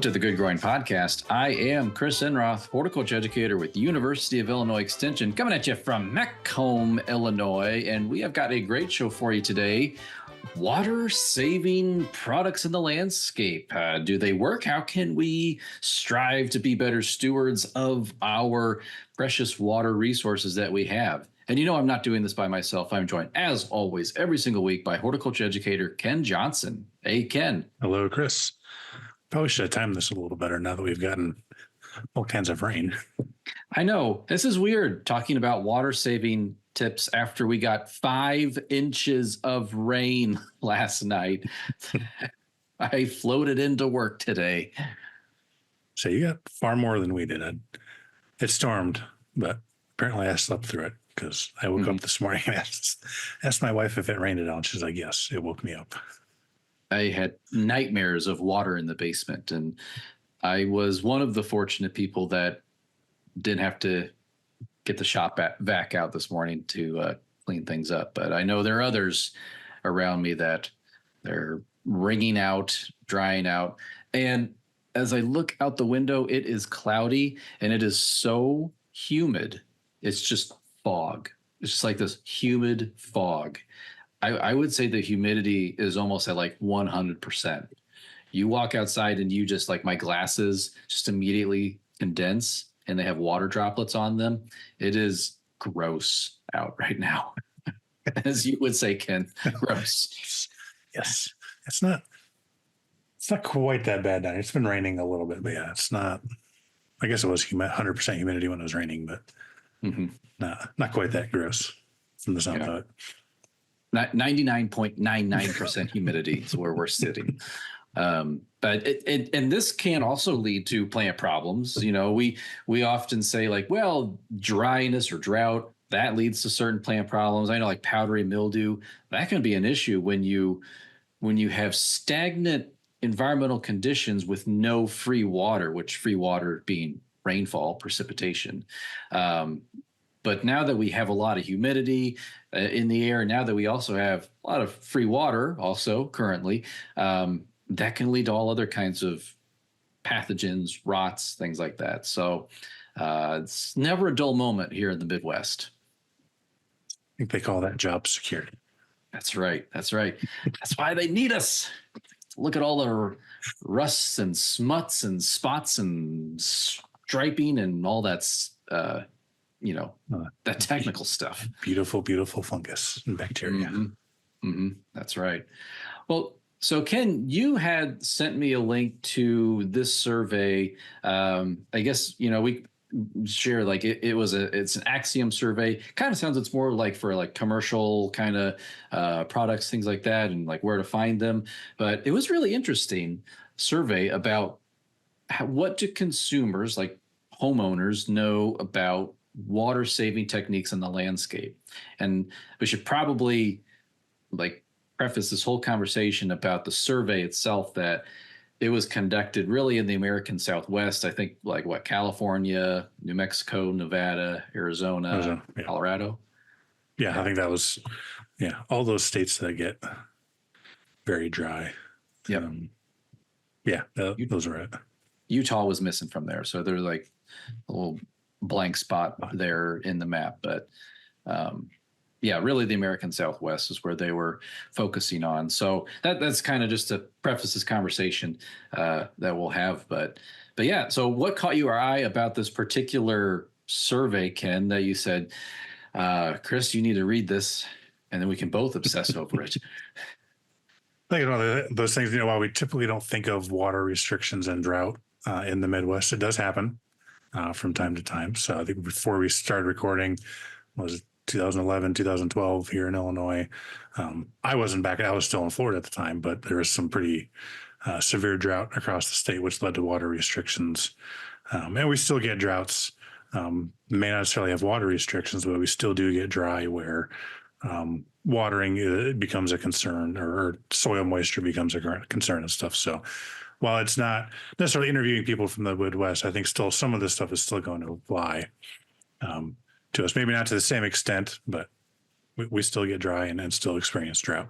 to the Good Growing Podcast. I am Chris Enroth, horticulture educator with University of Illinois Extension, coming at you from Macomb, Illinois. And we have got a great show for you today. Water-saving products in the landscape. Do they work? How can we strive to be better stewards of our precious water resources that we have? And you know, I'm not doing this by myself. I'm joined, as always, every single week by horticulture educator Ken Johnson. Hey, Ken. Hello, Chris. Probably should have timed this a little better now that we've gotten all kinds of rain. I know. This is weird, talking about water-saving tips after we got 5 inches of rain last night. I floated into work today. So you got far more than we did. It stormed, but apparently I slept through it because I woke up this morning and asked my wife if it rained at all. And she's like, yes, it woke me up. I had nightmares of water in the basement, and I was one of the fortunate people that didn't have to get the shop vac out this morning to clean things up. But I know there are others around me that they're wringing out, drying out. And as I look out the window, it is cloudy and it is so humid. It's just fog. It's just like this humid fog. I would say the humidity is almost at like 100%. You walk outside and you just, like, my glasses just immediately condense and they have water droplets on them. It is gross out right now. As you would say, Ken, gross. Yes. It's not quite that bad now. It's been raining a little bit, but yeah, it's not, I guess it was 100% humidity when it was raining, but not quite that gross from the sound of it. 99.99% humidity is where we're sitting. But and this can also lead to plant problems. You know, we often say, like, well, dryness or drought, that leads to certain plant problems. I know, like powdery mildew, that can be an issue when you have stagnant environmental conditions with no free water, which free water being rainfall, precipitation. But now that we have a lot of humidity in the air, now that we also have a lot of free water also currently, that can lead to all other kinds of pathogens, rots, things like that. So it's never a dull moment here in the Midwest. I think they call that job security. That's right. That's right. That's why they need us. Look at all the rusts and smuts and spots and striping and all that's that technical stuff. Beautiful, beautiful fungus and bacteria. That's right. Well, so Ken, you had sent me a link to this survey. I guess, we share, like, it's an Axiom survey. Kind of sounds, it's more like for like commercial kind of products, things like that, and like where to find them. But it was really interesting survey about what do consumers, like homeowners, know about water saving techniques in the landscape. And we should probably, like, preface this whole conversation about the survey itself that it was conducted really in the American Southwest. I think, like, California, New Mexico, Nevada, Arizona, Colorado. Yeah, I think that was, all those states that get very dry. Yep. Those are it. Utah was missing from there. So there's like a little blank spot there in the map. But really the American Southwest is where they were focusing on. So that's kind of just to preface this conversation that we'll have. But yeah, so what caught your eye about this particular survey, Ken, that you said, Chris, you need to read this and then we can both obsess over it? I think those things, while we typically don't think of water restrictions and drought in the Midwest, it does happen from time to time. So I think before we started recording, was 2011, 2012 here in Illinois. I wasn't back. I was still in Florida at the time, but there was some pretty severe drought across the state, which led to water restrictions. And we still get droughts. May not necessarily have water restrictions, but we still do get dry where watering becomes a concern, or soil moisture becomes a concern and stuff. So while it's not necessarily interviewing people from the Midwest, I think still some of this stuff is still going to apply to us. Maybe not to the same extent, but we still get dry and still experience drought.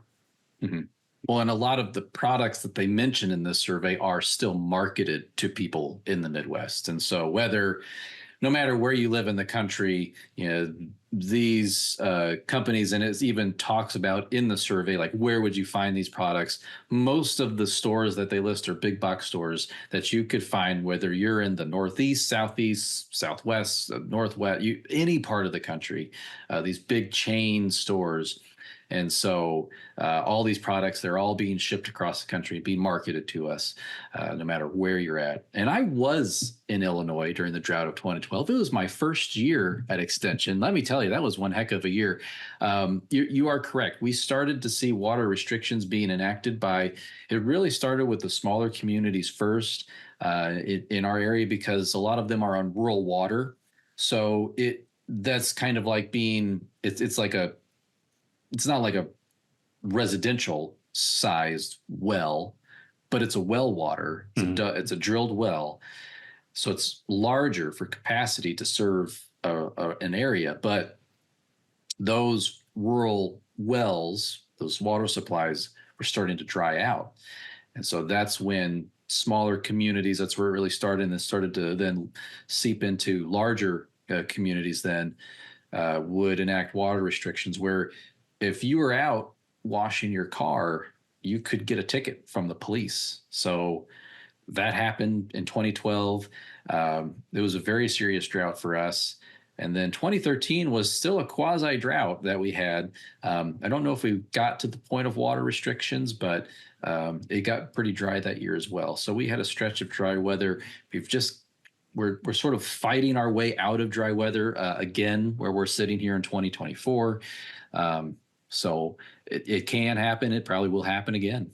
Mm-hmm. Well, and a lot of the products that they mention in this survey are still marketed to people in the Midwest. And so no matter where you live in the country, these companies, and it even talks about in the survey, like where would you find these products? Most of the stores that they list are big box stores that you could find, whether you're in the Northeast, Southeast, Southwest, Northwest, any part of the country, these big chain stores. And so all these products, they're all being shipped across the country, being marketed to us, no matter where you're at. And I was in Illinois during the drought of 2012. It was my first year at Extension. Let me tell you, that was one heck of a year. You are correct. We started to see water restrictions being enacted it really started with the smaller communities first in our area, because a lot of them are on rural water. So that's kind of like it's not like a residential sized well, but it's a well water. It's a drilled well. So it's larger for capacity to serve an area. But those rural wells, those water supplies were starting to dry out. And so that's when smaller communities, that's where it really started, and it started to then seep into larger communities then would enact water restrictions, where if you were out washing your car, you could get a ticket from the police. So that happened in 2012. It was a very serious drought for us. And then 2013 was still a quasi drought that we had. I don't know if we got to the point of water restrictions, but it got pretty dry that year as well. So we had a stretch of dry weather. We're sort of fighting our way out of dry weather again, where we're sitting here in 2024. So it can happen. It probably will happen again.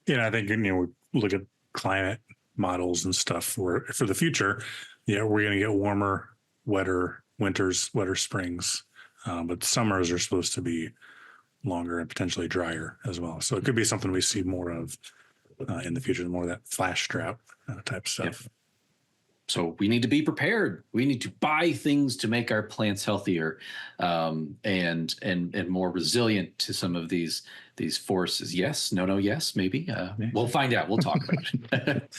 I think, we look at climate models and stuff for the future. Yeah, we're going to get warmer, wetter winters, wetter springs, but summers are supposed to be longer and potentially drier as well. So it could be something we see more of in the future, more of that flash drought type stuff. Yep. So we need to be prepared. We need to buy things to make our plants healthier and more resilient to some of these forces. Yes, no, yes, maybe. We'll find out. We'll talk about it.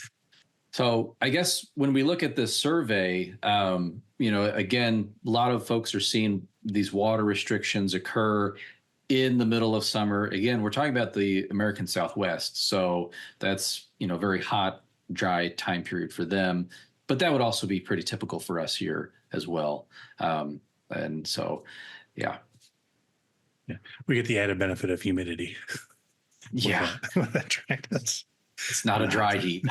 So I guess when we look at this survey, again, a lot of folks are seeing these water restrictions occur in the middle of summer. Again, we're talking about the American Southwest. So that's, very hot, dry time period for them. But that would also be pretty typical for us here as well. And so, yeah. We get the added benefit of humidity. Yeah. It's not a dry heat.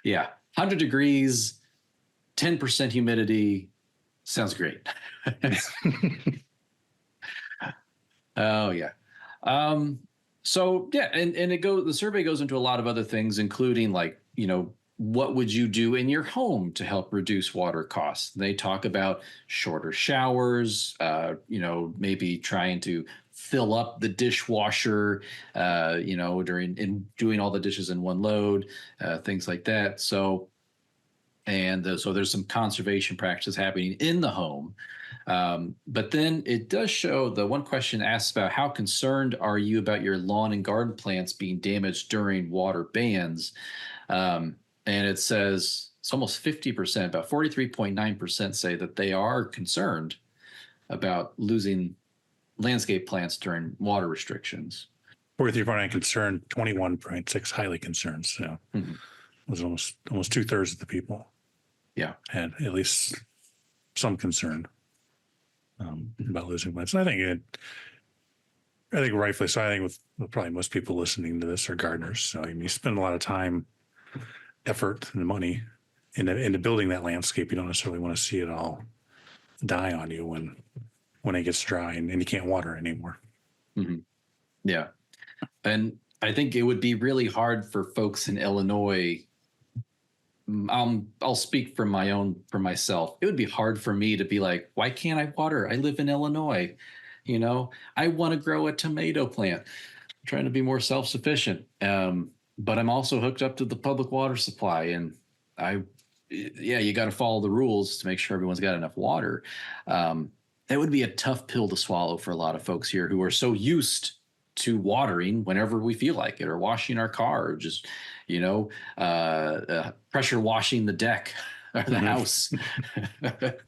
Yeah. 100 degrees, 10% humidity. Sounds great. Oh, yeah. So, yeah. And the survey goes into a lot of other things, including what would you do in your home to help reduce water costs? They talk about shorter showers, maybe trying to fill up the dishwasher, during doing all the dishes in one load, things like that. So there's some conservation practices happening in the home. But then it does show, the one question asks about how concerned are you about your lawn and garden plants being damaged during water bans? And it says it's almost 50%, about 43.9% say that they are concerned about losing landscape plants during water restrictions. 43.9 concerned, 21.6 highly concerned. So it was almost 2/3 of the people. Yeah. Had at least some concern about losing plants. And I think rightfully so. I think with probably most people listening to this are gardeners. So you spend a lot of time, effort, and money into building that landscape. You don't necessarily want to see it all die on you when it gets dry and you can't water anymore. Mm-hmm. Yeah. And I think it would be really hard for folks in Illinois. I'll speak for myself. It would be hard for me to be like, why can't I water? I live in Illinois. I want to grow a tomato plant. I'm trying to be more self-sufficient. But I'm also hooked up to the public water supply, and you got to follow the rules to make sure everyone's got enough water. that would be a tough pill to swallow for a lot of folks here who are so used to watering whenever we feel like it, or washing our car, or just, pressure washing the deck or the house.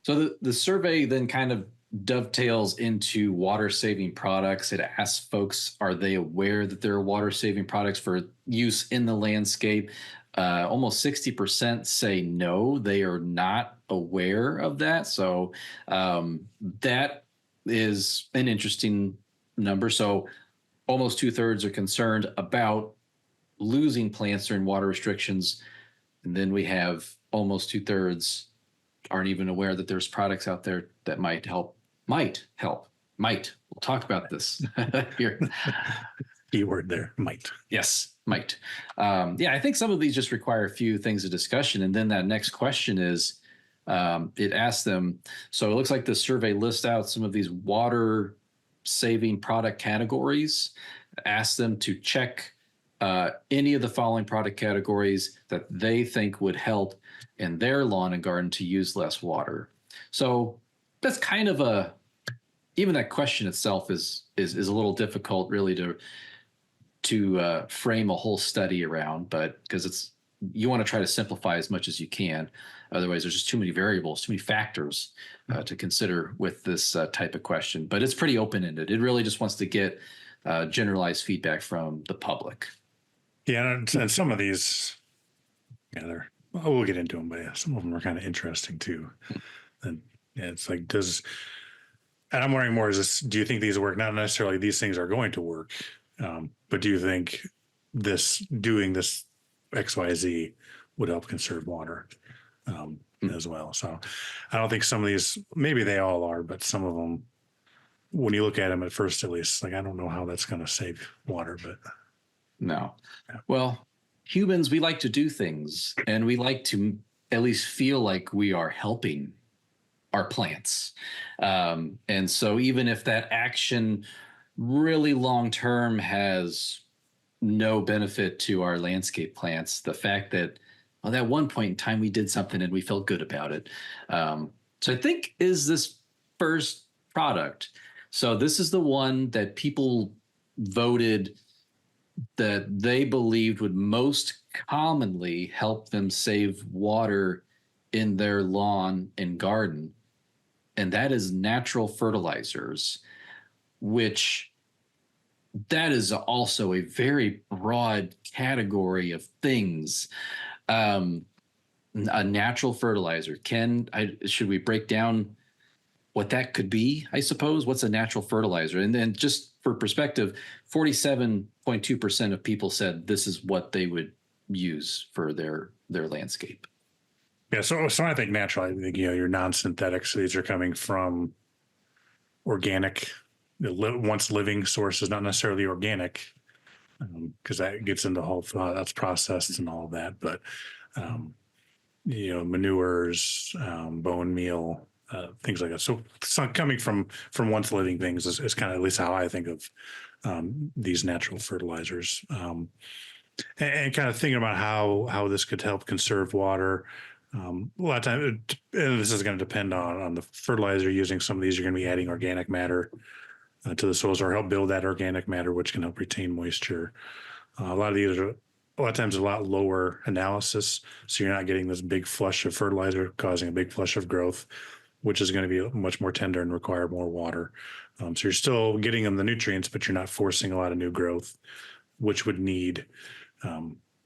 So the survey then kind of dovetails into water saving products. It asks folks, are they aware that there are water saving products for use in the landscape? Almost 60% say no, they are not aware of that. So that is an interesting number. So almost 2/3 are concerned about losing plants during water restrictions. And then we have almost 2/3 aren't even aware that there's products out there that might help. We'll talk about this here. Keyword there, might. Yes, might. I think some of these just require a few things of discussion. And then that next question is, it asks them, so it looks like the survey lists out some of these water saving product categories, ask them to check any of the following product categories that they think would help in their lawn and garden to use less water. So that's kind of even that question itself is a little difficult really to frame a whole study around, but because you want to try to simplify as much as you can. Otherwise, there's just too many variables, too many factors to consider with this type of question. But it's pretty open-ended. It really just wants to get generalized feedback from the public. Yeah, and some of these, we'll get into them, but yeah, some of them are kind of interesting too. And it's like, and I'm wondering more, do you think these work? Not necessarily these things are going to work, but do you think doing this XYZ would help conserve water as well? So I don't think some of these, maybe they all are, but some of them, when you look at them at first, at least, like, I don't know how that's going to save water, but. No. Yeah. Well, humans, we like to do things, and we like to at least feel like we are helping our plants. And so even if that action really long-term has no benefit to our landscape plants, the fact that, well, at one point in time we did something and we felt good about it. So I think is this first product. So this is the one that people voted that they believed would most commonly help them save water in their lawn and garden. And that is natural fertilizers, which that is also a very broad category of things. A natural fertilizer, should we break down what that could be? I suppose, what's a natural fertilizer? And then just for perspective, 47.2% of people said this is what they would use for their landscape. Yeah, so I think natural, I think, your non-synthetics, these are coming from organic, once living sources, not necessarily organic, because that gets into whole that's processed and all of that. But manures, bone meal, things like that. So coming from once living things is kind of at least how I think of these natural fertilizers, and kind of thinking about how this could help conserve water. A lot of times, this is going to depend on the fertilizer using. Some of these are going to be adding organic matter to the soils or help build that organic matter, which can help retain moisture. A lot of these are a lot of times a lot lower analysis, so you're not getting this big flush of fertilizer causing a big flush of growth, which is going to be much more tender and require more water. So you're still getting them the nutrients, but you're not forcing a lot of new growth, which would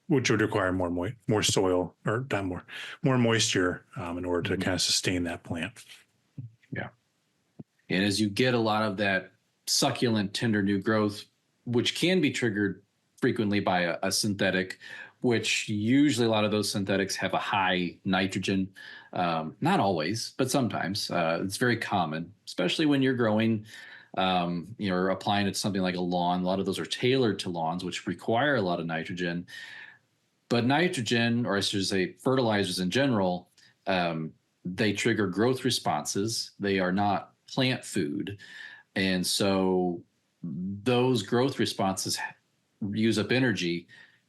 require more soil, or not more moisture in order to kind of sustain that plant. Yeah. And as you get a lot of that succulent, tender new growth, which can be triggered frequently by a synthetic, which usually a lot of those synthetics have a high nitrogen. Not always, but sometimes. It's very common, especially when you're growing, or applying it to something like a lawn. A lot of those are tailored to lawns, which require a lot of nitrogen. But nitrogen, or I should say fertilizers in general, they trigger growth responses. They are not plant food. And so those growth responses use up energy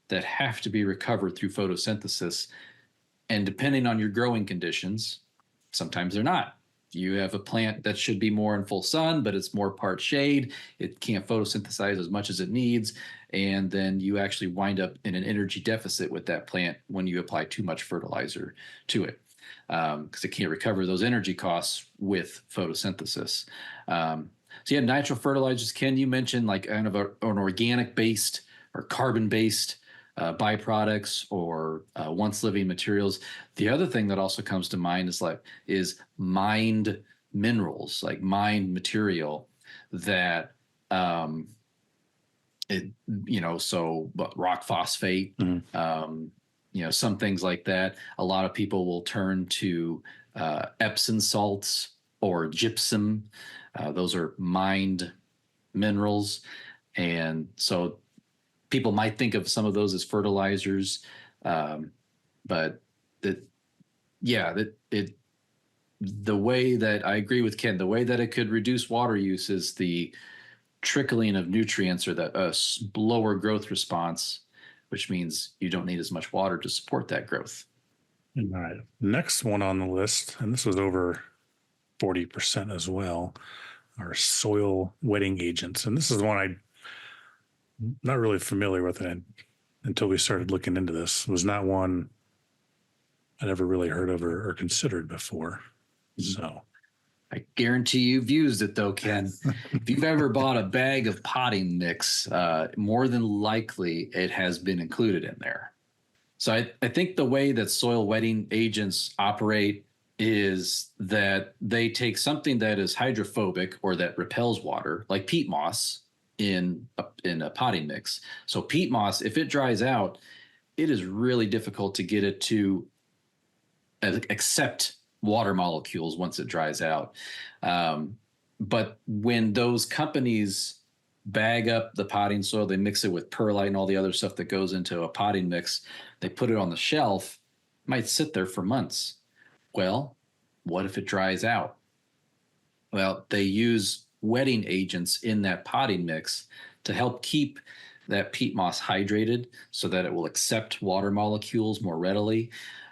that have to be recovered through photosynthesis. And depending on your growing conditions, sometimes they're not you have a plant that should be more in full sun, but it's more part shade. It can't photosynthesize as much as it needs. And then you actually wind up in an energy deficit with that plant when you apply too much fertilizer to it, because it can't recover those energy costs with photosynthesis. So yeah, natural fertilizers, Ken, you mentioned like kind of an organic based or carbon based byproducts or once living materials. The other thing that also comes to mind is mined minerals, like mined material that so rock phosphate, some things like that. A lot of people will turn to Epsom salts or gypsum. Those are mined minerals. And so people might think of some of those as fertilizers, but the way that I agree with Ken, the way that it could reduce water use is the trickling of nutrients or the lower growth response, which means you don't need as much water to support that growth. All right. Next one on the list, and this was over 40% as well, are soil wetting agents. And this is the one I'm not really familiar with it until we started looking into this. It was not one I'd ever really heard of or considered before. So I guarantee you've used it though, Ken. If you've ever bought a bag of potting mix, more than likely it has been included in there. So I think the way that soil wetting agents operate is that they take something that is hydrophobic or that repels water, like peat moss in a potting mix. So peat moss, if it dries out, it is really difficult to get it to accept water molecules once it dries out. But when those companies bag up the potting soil, they mix it with perlite and all the other stuff that goes into a potting mix, they put it on the shelf, might sit there for months. Well, what if it dries out? Well, they use wetting agents in that potting mix to help keep that peat moss hydrated so that it will accept water molecules more readily.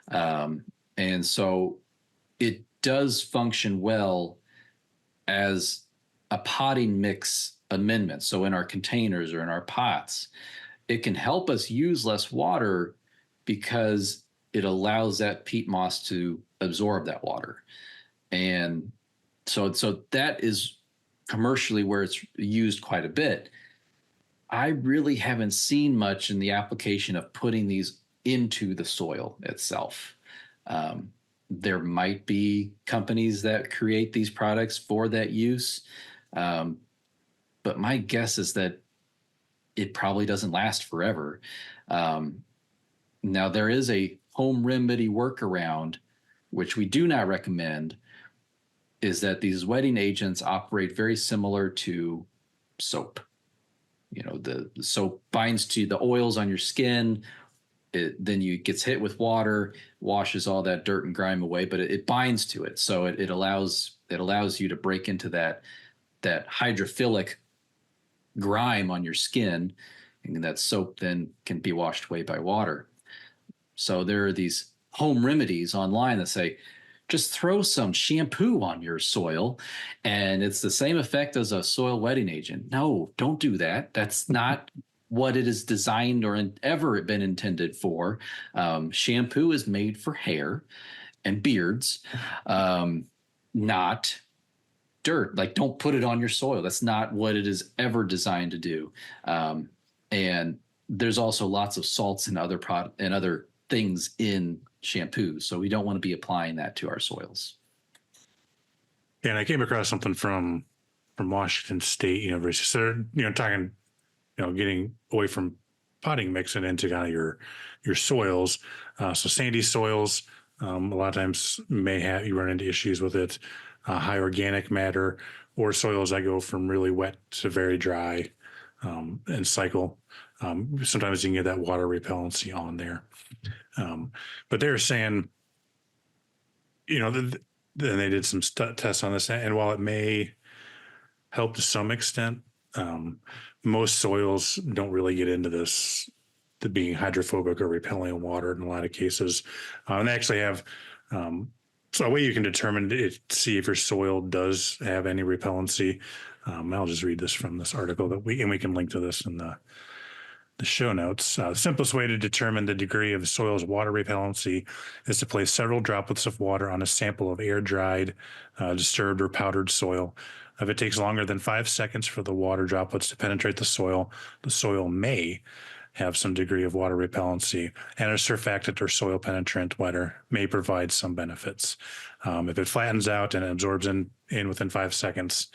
And so it does function well as a potting mix amendment. So in our containers or in our pots, it can help us use less water because it allows that peat moss to absorb that water. And so that is commercially where it's used quite a bit. I really haven't seen much in the application of putting these into the soil itself. There might be companies that create these products for that use. But my guess is that it probably doesn't last forever. Now, there is a home remedy workaround, which we do not recommend, is that these wetting agents operate very similar to soap. The soap binds to the oils on your skin. Then you gets hit with water, washes all that dirt and grime away, but it binds to it. So it allows you to break into that hydrophilic grime on your skin, and that soap then can be washed away by water. So there are these home remedies online that say, just throw some shampoo on your soil and it's the same effect as a soil wetting agent. No, don't do that. That's not what it is designed or ever been intended for. Shampoo is made for hair and beards, not dirt. Like, don't put it on your soil. That's not what it is ever designed to do. And there's also lots of salts and other things in shampoo, so we don't want to be applying that to our soils. And I came across something from Washington State University. So they're talking, getting away from potting mix and into kind of your soils. So sandy soils, a lot of times you run into issues with it. High organic matter, or soils that go from really wet to very dry and cycle. Sometimes you can get that water repellency on there. But they're saying, then they did some tests on this, and while it may help to some extent, most soils don't really get into this, to being hydrophobic or repelling water in a lot of cases. And they actually have So a way you can determine it, see if your soil does have any repellency. I'll just read this from this article we can link to this in the show notes. The simplest way to determine the degree of the soil's water repellency is to place several droplets of water on a sample of air-dried, disturbed, or powdered soil. If it takes longer than 5 seconds for the water droplets to penetrate the soil may have some degree of water repellency, and a surfactant or soil penetrant wetter may provide some benefits. If it flattens out and absorbs in within 5 seconds,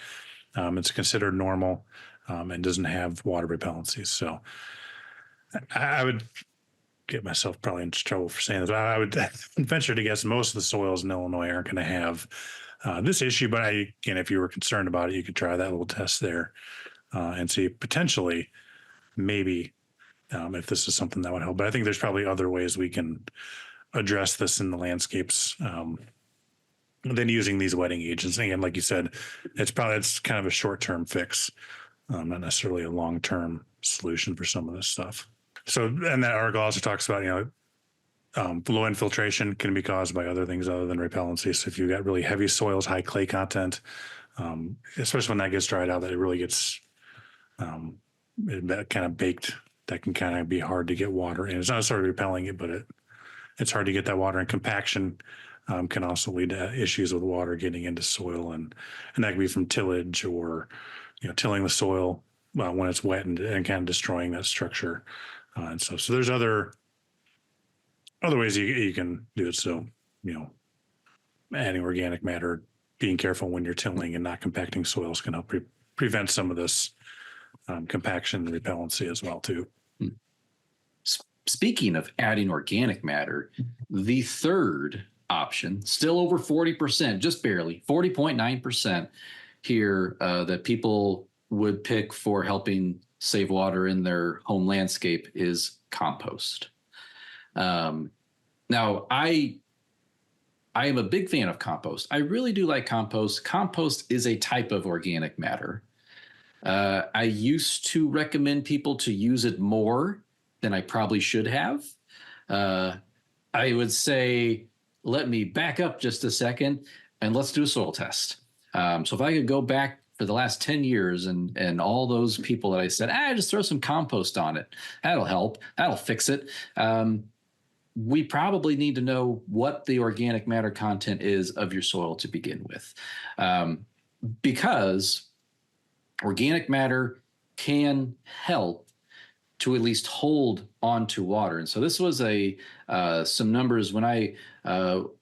it's considered normal and doesn't have water repellency. So I would get myself probably into trouble for saying this. I would venture to guess most of the soils in Illinois aren't going to have this issue. But again, if you were concerned about it, you could try that little test there and see potentially maybe if this is something that would help. But I think there's probably other ways we can address this in the landscapes than using these wetting agents. And again, like you said, it's kind of a short-term fix, not necessarily a long-term solution for some of this stuff. So, and that article also talks about, low infiltration can be caused by other things other than repellency. So if you've got really heavy soils, high clay content, especially when that gets dried out, that it really gets kind of baked. That can kind of be hard to get water in. It's not sort of repelling it, but it's hard to get that water. And compaction can also lead to issues with water getting into soil, and that can be from tillage or tilling the soil when it's wet and kind of destroying that structure. And so there's other ways you can do it. So adding organic matter, being careful when you're tilling and not compacting soils can help prevent some of this compaction and repellency as well too. Speaking of adding organic matter, the third option, still over 40%, just barely 40.9% here that people would pick for helping save water in their home landscape is compost. Now, I am a big fan of compost. I really do like compost. Compost is a type of organic matter. I used to recommend people to use it more than I probably should have. I would say, let me back up just a second and let's do a soil test. So if I could go back for the last 10 years and all those people that I said, just throw some compost on it. That'll help. That'll fix it. We probably need to know what the organic matter content is of your soil to begin with. Because organic matter can help to at least hold on to water. And so this was some numbers when I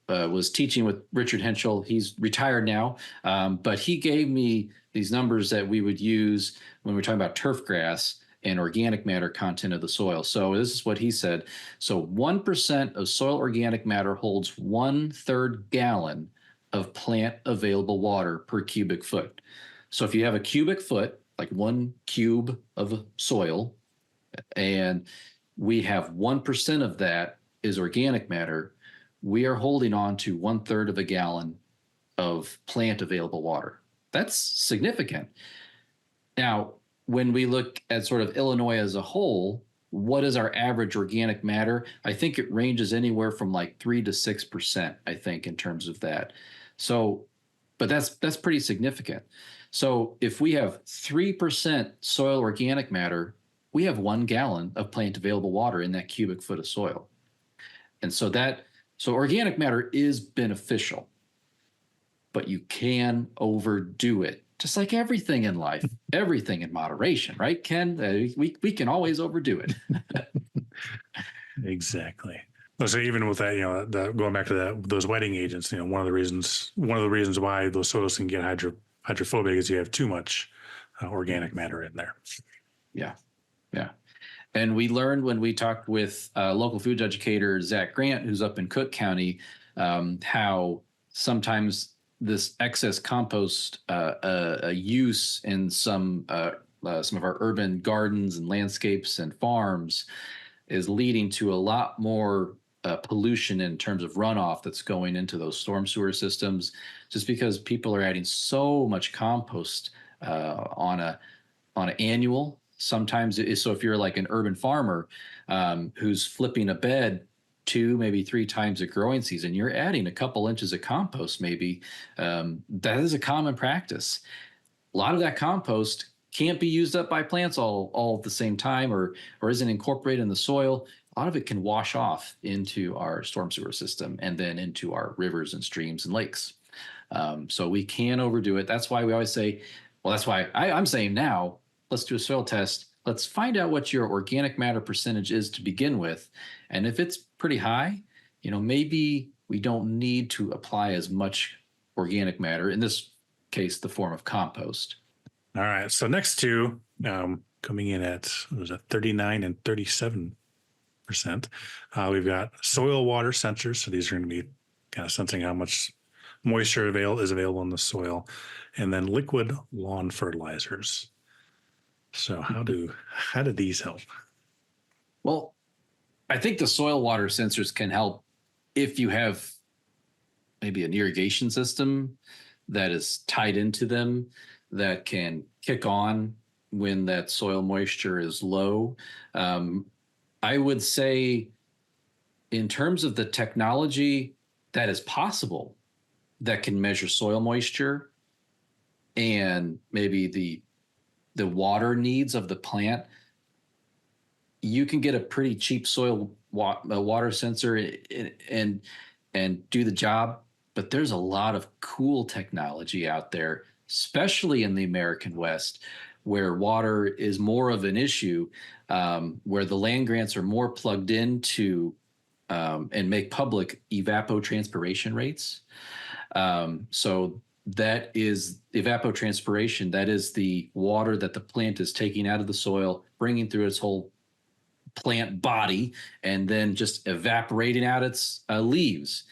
was teaching with Richard Henschel. He's retired now, but he gave me these numbers that we would use when we're talking about turf grass and organic matter content of the soil. So this is what he said. So 1% of soil organic matter holds 1/3 gallon of plant available water per cubic foot. So if you have a cubic foot, like 1 cube of soil, and we have 1% of that is organic matter, we are holding on to 1/3 of a gallon of plant available water. That's significant. Now, when we look at sort of Illinois as a whole, what is our average organic matter? I think it ranges anywhere from like 3 to 6%, I think, in terms of that. So, but that's pretty significant. So if we have 3% soil organic matter, we have 1 gallon of plant available water in that cubic foot of soil. And so organic matter is beneficial, but you can overdo it. Just like everything in life, everything in moderation, right, Ken? We can always overdo it. Exactly. So even with that, going back to those wetting agents, one of the reasons why those soils can get hydrophobic is you have too much organic matter in there. Yeah. And we learned when we talked with local food educator Zach Grant, who's up in Cook County, how sometimes this excess compost use in some of our urban gardens and landscapes and farms is leading to a lot more pollution in terms of runoff that's going into those storm sewer systems, just because people are adding so much compost on an annual. Sometimes so if you're like an urban farmer who's flipping a bed 2, maybe 3 times a growing season, you're adding a couple inches of compost maybe. That is a common practice. A lot of that compost can't be used up by plants all at the same time, or isn't incorporated in the soil. A lot of it can wash off into our storm sewer system and then into our rivers and streams and lakes. So we can overdo it. That's why we always say, well, that's why I'm saying now, let's do a soil test. Let's find out what your organic matter percentage is to begin with. And if it's pretty high, maybe we don't need to apply as much organic matter, in this case, the form of compost. All right. So next two, coming in at, what was it, 39 and 37%. We've got soil water sensors. So these are going to be kind of sensing how much moisture is available in the soil. And then liquid lawn fertilizers. So how do these help? Well, I think the soil water sensors can help if you have maybe an irrigation system that is tied into them that can kick on when that soil moisture is low. I would say in terms of the technology that is possible that can measure soil moisture and maybe the water needs of the plant, you can get a pretty cheap soil water sensor and do the job. But there's a lot of cool technology out there, especially in the American West, where water is more of an issue, where the land grants are more plugged into and make public evapotranspiration rates. So that is evapotranspiration. That is the water that the plant is taking out of the soil, bringing through its whole plant body, and then just evaporating out its leaves.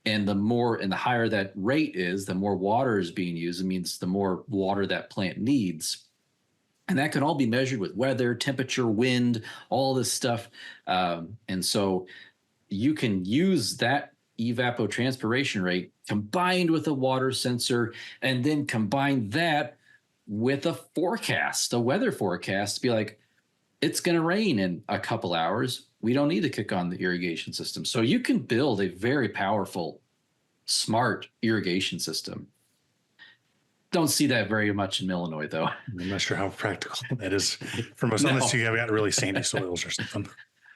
And the higher that rate is, the more water is being used. It means the more water that plant needs. And that can all be measured with weather, temperature, wind, all this stuff. And so you can use that evapotranspiration rate combined with a water sensor, and then combine that with a weather forecast to be like, it's going to rain in a couple hours. We don't need to kick on the irrigation system. So you can build a very powerful, smart irrigation system. Don't see that very much in Illinois, though. I'm not sure how practical that is for most. Unless you have got really sandy soils or something.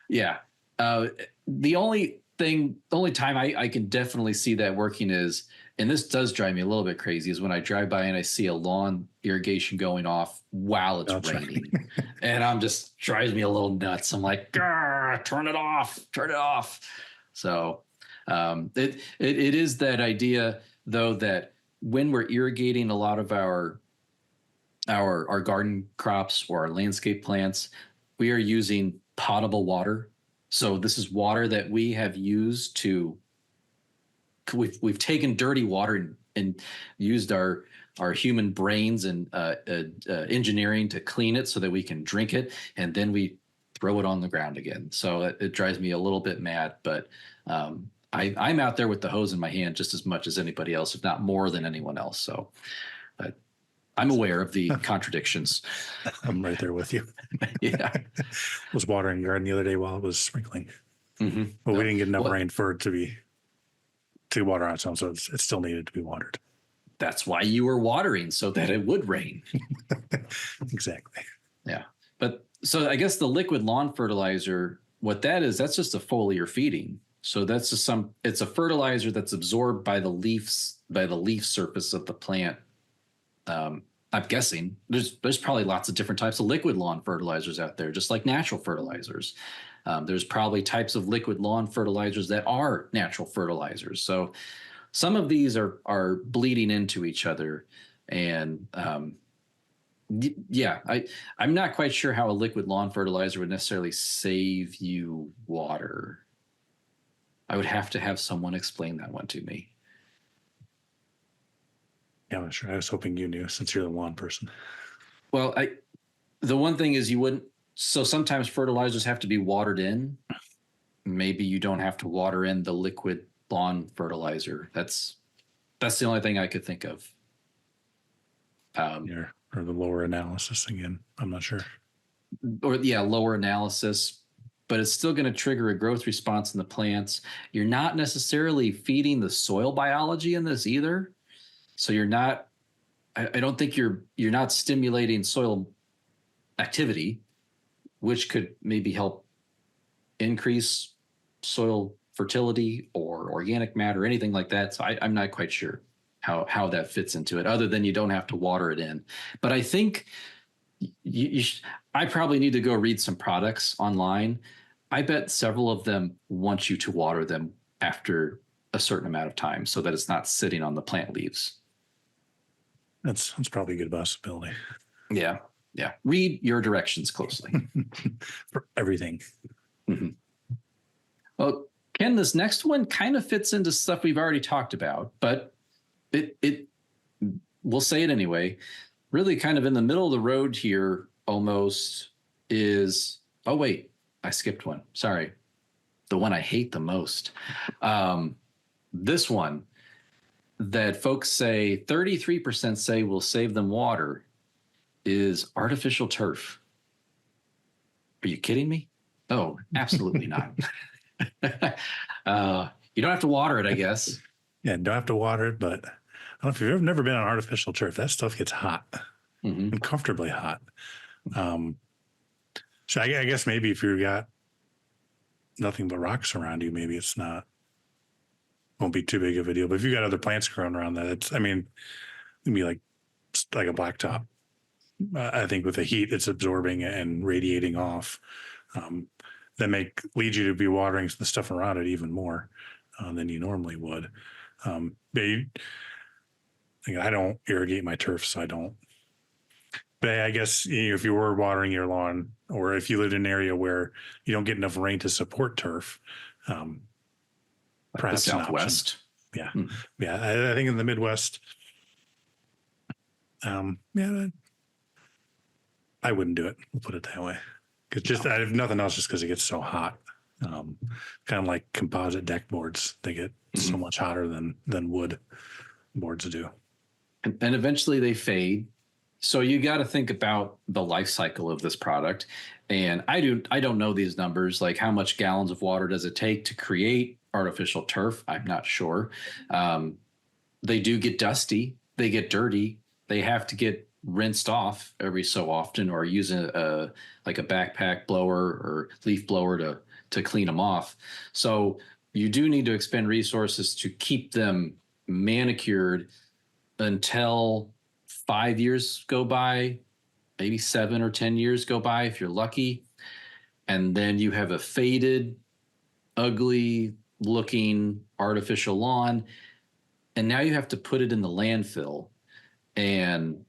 Yeah. The only time I can definitely see that working is, and this does drive me a little bit crazy, is when I drive by and I see a lawn irrigation going off while it's raining. And drives me a little nuts. I'm like, turn it off. So it is that idea, though, that when we're irrigating a lot of our garden crops or our landscape plants, we are using potable water. So this is water that we have used we've taken dirty water and used our human brains and engineering to clean it so that we can drink it, and then we throw it on the ground again. So it drives me a little bit mad, but I'm out there with the hose in my hand just as much as anybody else, if not more than anyone else. So I'm aware of the contradictions. I'm right there with you. Yeah. I was watering the garden the other day while it was sprinkling. Mm-hmm. Well, we didn't get enough rain for it to water on its own, so it still needed to be watered. That's why you were watering, so that it would rain. Exactly. Yeah. But so I guess the liquid lawn fertilizer, what that is, that's just a foliar feeding. So that's it's a fertilizer that's absorbed by the leaf surface of the plant. I'm guessing there's probably lots of different types of liquid lawn fertilizers out there, just like natural fertilizers. There's probably types of liquid lawn fertilizers that are natural fertilizers. So some of these are bleeding into each other. And I'm not quite sure how a liquid lawn fertilizer would necessarily save you water. I would have to have someone explain that one to me. Yeah, I'm sure. I was hoping you knew, since you're the lawn person. Well, the one thing is so sometimes fertilizers have to be watered in. Maybe you don't have to water in the liquid lawn fertilizer. That's the only thing I could think of. Or the lower analysis again. I'm not sure. Or lower analysis. but it's still going to trigger a growth response in the plants. You're not necessarily feeding the soil biology in this either. So you're not, I don't think you're not stimulating soil activity, which could maybe help increase soil fertility or organic matter, anything like that. So I'm not quite sure how that fits into it, other than you don't have to water it in. But I think I probably need to go read some products online. I bet several of them want you to water them after a certain amount of time so that it's not sitting on the plant leaves. That's probably a good possibility. Yeah. Yeah. Read your directions closely. For everything. Mm-hmm. Well, Ken, this next one kind of fits into stuff we've already talked about, but we'll say it anyway. Really kind of in the middle of the road here almost is, oh wait, I skipped one. Sorry. The one I hate the most. This one that folks say 33% say will save them water is artificial turf. Are you kidding me? Oh, absolutely not. You don't have to water it, I guess. Yeah, don't have to water it, but I don't know if you've never been on artificial turf. That stuff gets hot, uncomfortably hot. So I guess maybe if you've got nothing but rocks around you, maybe won't be too big of a deal. But if you got other plants growing around that, it'd be like a blacktop. I think with the heat it's absorbing and radiating off, that lead you to be watering the stuff around it even more than you normally would. I don't irrigate my turf, so I don't. But I guess if you were watering your lawn, or if you lived in an area where you don't get enough rain to support turf, perhaps the Southwest. Yeah, yeah. I think in the Midwest, I wouldn't do it. We'll put it that way. Because I have nothing else, just because it gets so hot. Kind of like composite deck boards, they get so much hotter than wood boards do. And eventually they fade. So you got to think about the life cycle of this product. And I don't know these numbers, like how much gallons of water does it take to create artificial turf? I'm not sure. They do get dusty. They get dirty. They have to get rinsed off every so often, or use a backpack blower or leaf blower to clean them off. So you do need to expend resources to keep them manicured until 5 years go by, maybe 7 or 10 years go by if you're lucky. And then you have a faded, ugly looking artificial lawn. And now you have to put it in the landfill and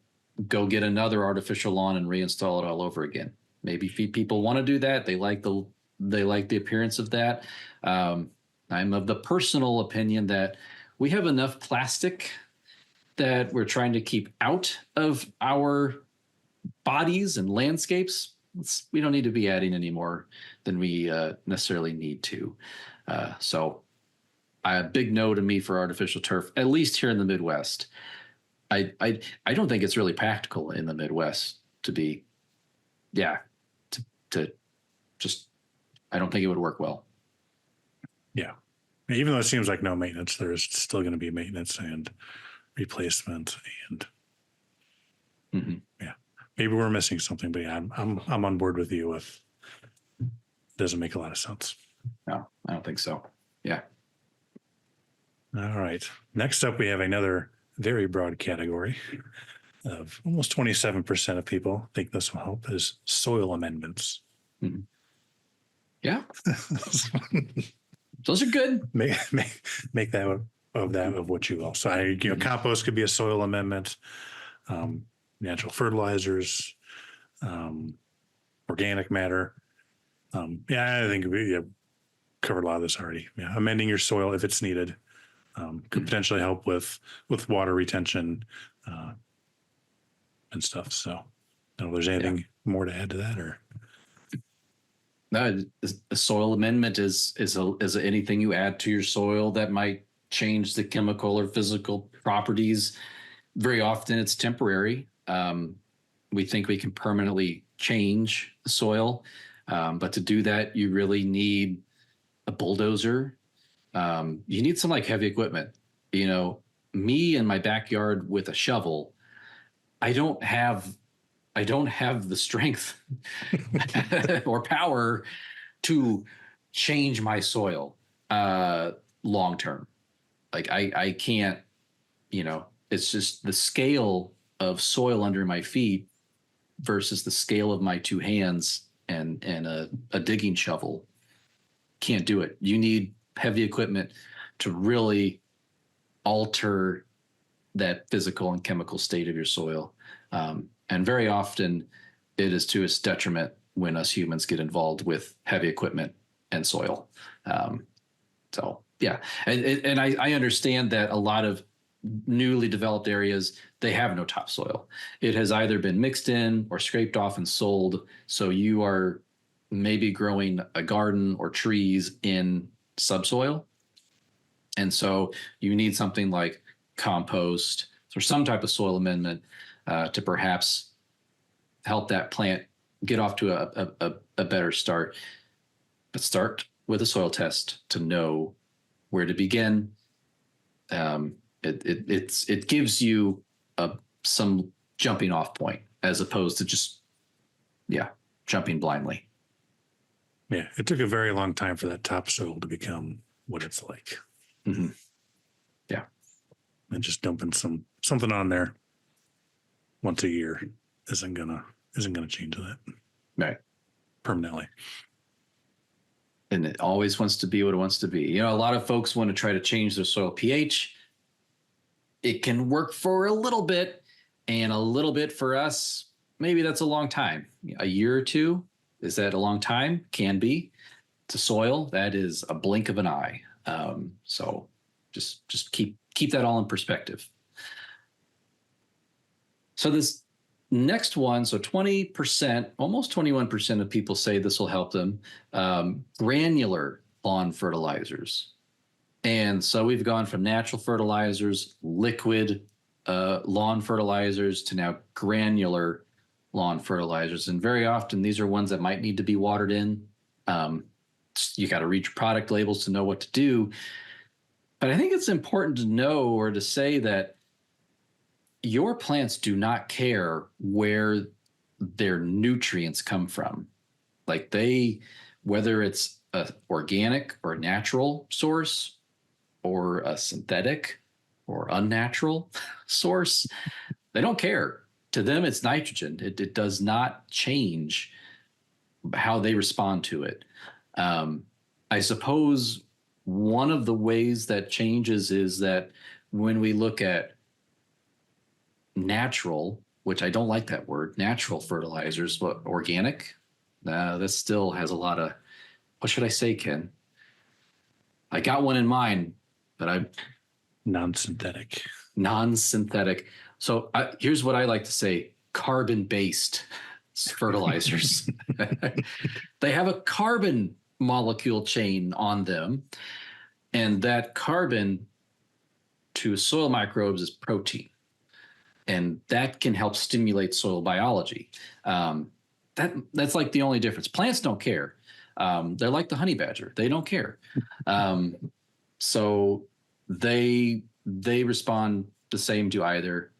go get another artificial lawn and reinstall it all over again. Maybe people want to do that. They like the appearance of that. I'm of the personal opinion that we have enough plastic that we're trying to keep out of our bodies and landscapes. We don't need to be adding any more than we necessarily need to. So a big no to me for artificial turf, at least here in the Midwest. I don't think it's really practical in the Midwest to just, I don't think it would work well. Yeah. Even though it seems like no maintenance, there's still going to be maintenance and replacement, and maybe we're missing something, but yeah, I'm on board with you. With doesn't make a lot of sense. No, I don't think so. Yeah. All right. Next up, we have another very broad category of almost 27% of people think this will help, is soil amendments. Mm-hmm. Yeah. Those are good. Make that of what you will. So compost could be a soil amendment, natural fertilizers, organic matter. I think we covered a lot of this already. Yeah, amending your soil if it's needed could potentially help with water retention and stuff. So, I don't know if there's anything more to add to that, or. No, a soil amendment is anything you add to your soil that might change the chemical or physical properties. Very often it's temporary. We think we can permanently change the soil. But to do that, you really need a bulldozer. You need some like heavy equipment. You know, me in my backyard with a shovel, I don't have the strength or power to change my soil long term. Like I can't, you know, it's just the scale of soil under my feet versus the scale of my two hands and a digging shovel. Can't do it. You need heavy equipment to really alter that physical and chemical state of your soil. And very often it is to its detriment when us humans get involved with heavy equipment and soil. So yeah, and I understand that a lot of newly developed areas, they have no topsoil. It has either been mixed in or scraped off and sold. So you are maybe growing a garden or trees in subsoil. And so you need something like compost or some type of soil amendment to perhaps help that plant get off to a better start. But start with a soil test to know where to begin. It gives you some jumping off point as opposed to just jumping blindly. Yeah, it took a very long time for that topsoil to become what it's like. Mm-hmm. Yeah, and just dumping something on there once a year isn't gonna change that, right, permanently. And it always wants to be what it wants to be. You know, a lot of folks want to try to change their soil pH. It can work for a little bit, and a little bit for us, maybe that's a long time. A year or two, is that a long time? Can be. To soil, that is a blink of an eye. So just keep that all in perspective. So this next one, so 20%, almost 21% of people say this will help them. Granular lawn fertilizers. And so we've gone from natural fertilizers, liquid lawn fertilizers, to now granular lawn fertilizers. And very often these are ones that might need to be watered in. You got to read your product labels to know what to do. But I think it's important to know or to say that your plants do not care where their nutrients come from. Like whether it's an organic or natural source or a synthetic or unnatural source, they don't care. To them, it's nitrogen. It does not change how they respond to it. I suppose one of the ways that changes is that when we look at natural, which I don't like that word, natural fertilizers, but organic, that still has a lot of, what should I say, Ken? I got one in mind, but non-synthetic. So here's what I like to say: carbon-based fertilizers. They have a carbon molecule chain on them, and that carbon to soil microbes is protein, and that can help stimulate soil biology. That's like the only difference. Plants don't care. They're like the honey badger. They don't care. So they respond the same to either.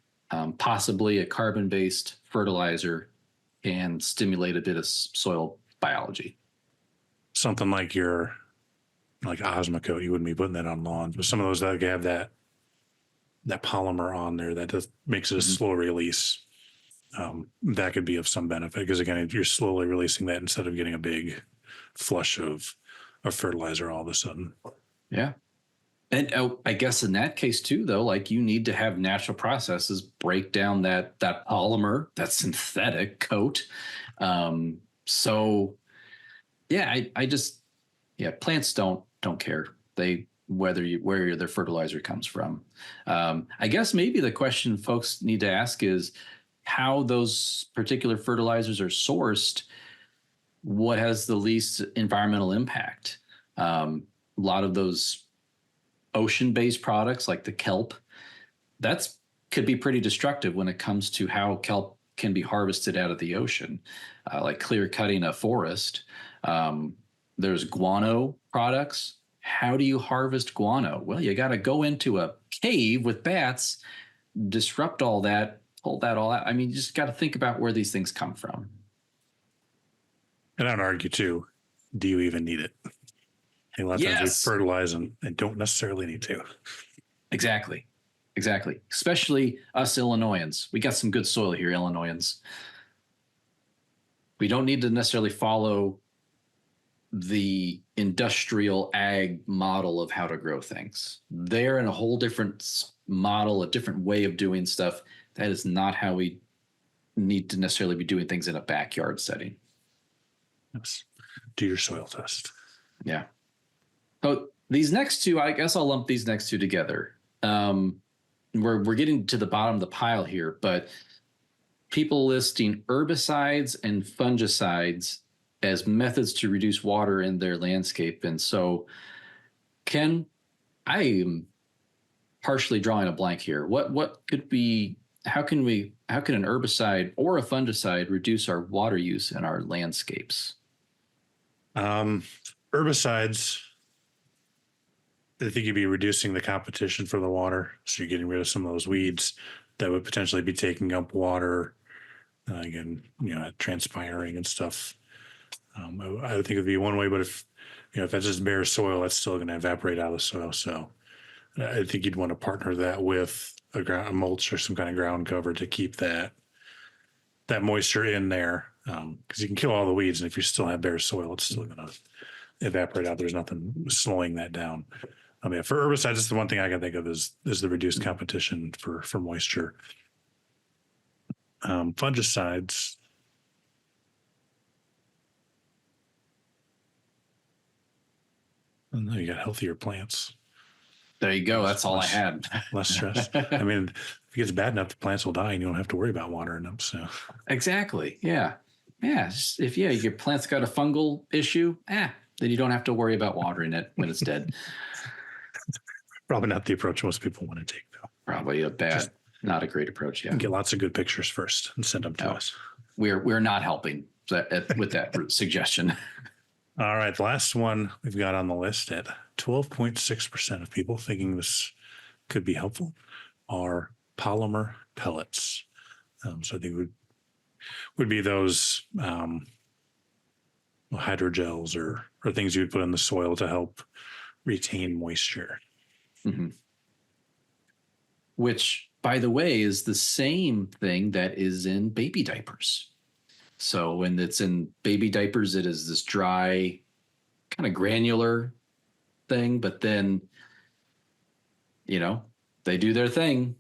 Possibly a carbon-based fertilizer can stimulate a bit of soil biology. Something like Osmocote, you wouldn't be putting that on lawns, but some of those that have that polymer on there that just makes it a slow release. That could be of some benefit because, again, you're slowly releasing that instead of getting a big flush of fertilizer all of a sudden. Yeah. And I guess in that case too, though, like you need to have natural processes break down that polymer, that synthetic coat. So yeah, plants don't care. Where their fertilizer comes from. I guess maybe the question folks need to ask is how those particular fertilizers are sourced. What has the least environmental impact? A lot of those ocean-based products like the kelp, could be pretty destructive when it comes to how kelp can be harvested out of the ocean, like clear cutting a forest. There's guano products. How do you harvest guano? Well, you got to go into a cave with bats, disrupt all that, pull that all out. I mean, you just got to think about where these things come from. And I'd argue too, do you even need it? And a lot of times we fertilize and don't necessarily need to. Exactly. Especially us Illinoisans. We got some good soil here, Illinoisans. We don't need to necessarily follow the industrial ag model of how to grow things. They're in a whole different model, a different way of doing stuff. That is not how we need to necessarily be doing things in a backyard setting. Yes. Do your soil test. Yeah. So these next two, I guess I'll lump these next two together. We're getting to the bottom of the pile here, but people listing herbicides and fungicides as methods to reduce water in their landscape. And so, Ken, I am partially drawing a blank here. What could be? How can an herbicide or a fungicide reduce our water use in our landscapes? Herbicides, I think you'd be reducing the competition for the water. So you're getting rid of some of those weeds that would potentially be taking up water, again, transpiring and stuff. I think it'd be one way, but if that's just bare soil, that's still going to evaporate out of the soil. So I think you'd want to partner that with a mulch or some kind of ground cover to keep that moisture in there, because you can kill all the weeds, and if you still have bare soil, it's still going to evaporate out. There's nothing slowing that down. I mean, for herbicides, it's the one thing I can think of is the reduced competition for moisture. Fungicides. And then you got healthier plants. There you go. That's all I had. Less stress. I mean, if it gets bad enough, the plants will die, and you don't have to worry about watering them. So exactly, yeah. If your plant's got a fungal issue, then you don't have to worry about watering it when it's dead. Probably not the approach most people want to take, though. Probably not a great approach. Yeah. Get lots of good pictures first and send them to us. We're not helping with that suggestion. All right. The last one we've got on the list at 12.6% of people thinking this could be helpful are polymer pellets. So I think would be those hydrogels or things you would put in the soil to help retain moisture. Mm-hmm. Which, by the way, is the same thing that is in baby diapers. So when it's in baby diapers, it is this dry, kind of granular thing, but then, they do their thing.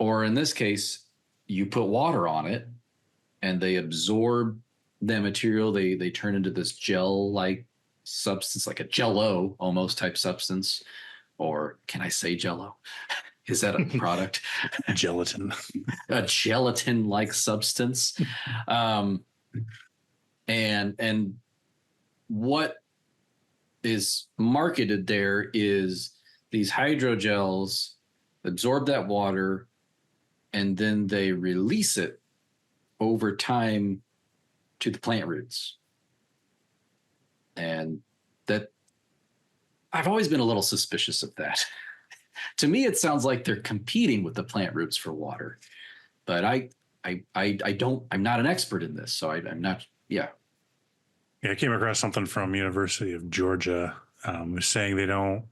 Or in this case, you put water on it and they absorb the material. They turn into this gel-like substance, like a Jell-O almost type substance. Or can I say Jell-O? Is that a product? Gelatin. A gelatin-like substance. And what is marketed there is these hydrogels absorb that water and then they release it over time to the plant roots. And that I've always been a little suspicious of that. To me, it sounds like they're competing with the plant roots for water, but I'm not an expert in this. So I'm not. Yeah. I came across something from University of Georgia, saying they're not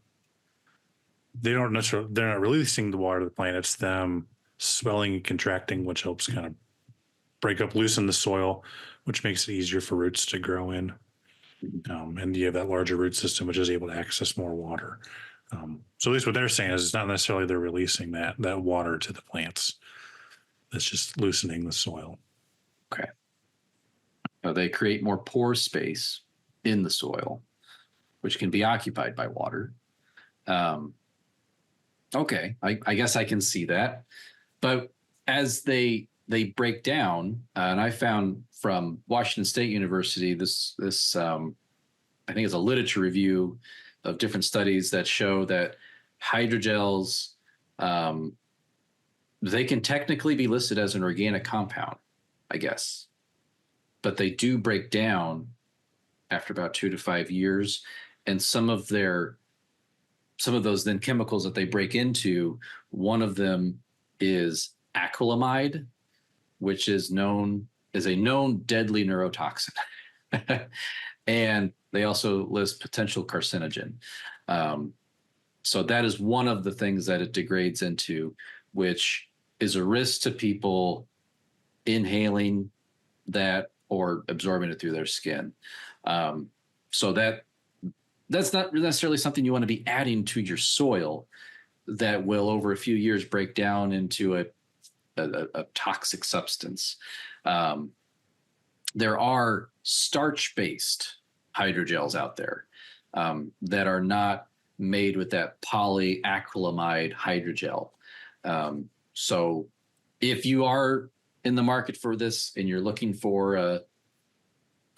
releasing the water to the plant. It's them swelling and contracting, which helps kind of loosen the soil, which makes it easier for roots to grow in. And you have that larger root system, which is able to access more water. So at least what they're saying is it's not necessarily they're releasing that water to the plants. It's just loosening the soil. Okay. They create more pore space in the soil, which can be occupied by water. Okay, I guess I can see that. But as they break down, and I found from Washington State University, this I think it's a literature review of different studies that show that hydrogels, they can technically be listed as an organic compound. I guess. But they do break down after about 2 to 5 years. And some of those then chemicals that they break into, one of them is acrylamide, which is a known deadly neurotoxin. And they also list potential carcinogen. So that is one of the things that it degrades into, which is a risk to people inhaling that or absorbing it through their skin. So that's not necessarily something you want to be adding to your soil that will over a few years break down into a toxic substance. There are starch-based hydrogels out there that are not made with that polyacrylamide hydrogel. So if you are in the market for this and you're looking for a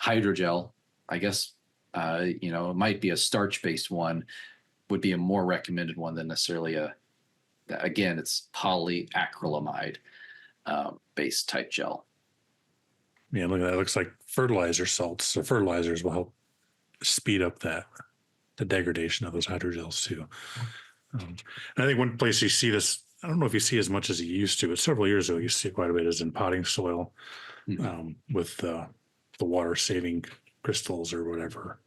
hydrogel, I guess, it might be a starch-based one would be a more recommended one than necessarily it's polyacrylamide based type gel. Yeah, look at that. It looks like fertilizer salts. So fertilizers will help speed up the degradation of those hydrogels too. And I think one place you see this, I don't know if you see as much as you used to, but several years ago you see quite a bit, is in potting soil with the water saving crystals or whatever,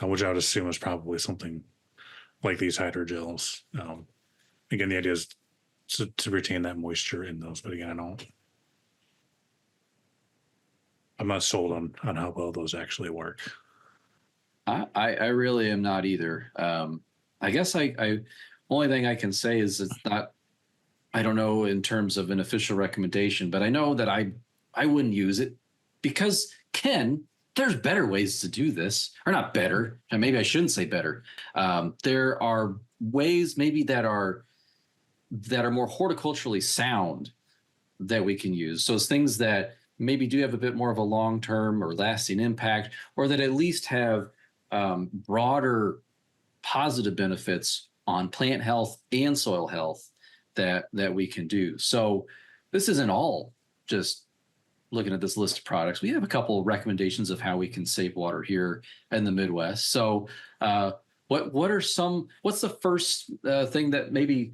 which I would assume is probably something like these hydrogels. Again, the idea is to retain that moisture in those, but again, I'm not sold on how well those actually work. I really am not either. I guess I only thing I can say is it's not, I don't know in terms of an official recommendation, but I know that I wouldn't use it because, Ken, there's better ways to do this, or not better, and maybe I shouldn't say better. There are ways maybe that are more horticulturally sound that we can use. So it's things that maybe do have a bit more of a long-term or lasting impact, or that at least have broader positive benefits on plant health and soil health that we can do. So this isn't all just looking at this list of products. We have a couple of recommendations of how we can save water here in the Midwest. So what's the first thing that maybe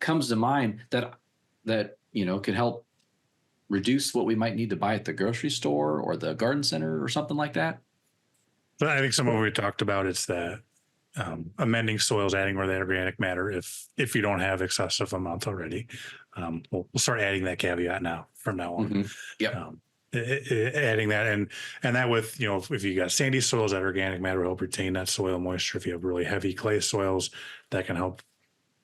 comes to mind that could help reduce what we might need to buy at the grocery store or the garden center or something like that? But I think some of what we talked about, it's that amending soils, adding more of that organic matter if you don't have excessive amounts already. We'll start adding that caveat from now on. Mm-hmm. Yep. Adding that and that with, if you got sandy soils, that organic matter will help retain that soil moisture. If you have really heavy clay soils, that can help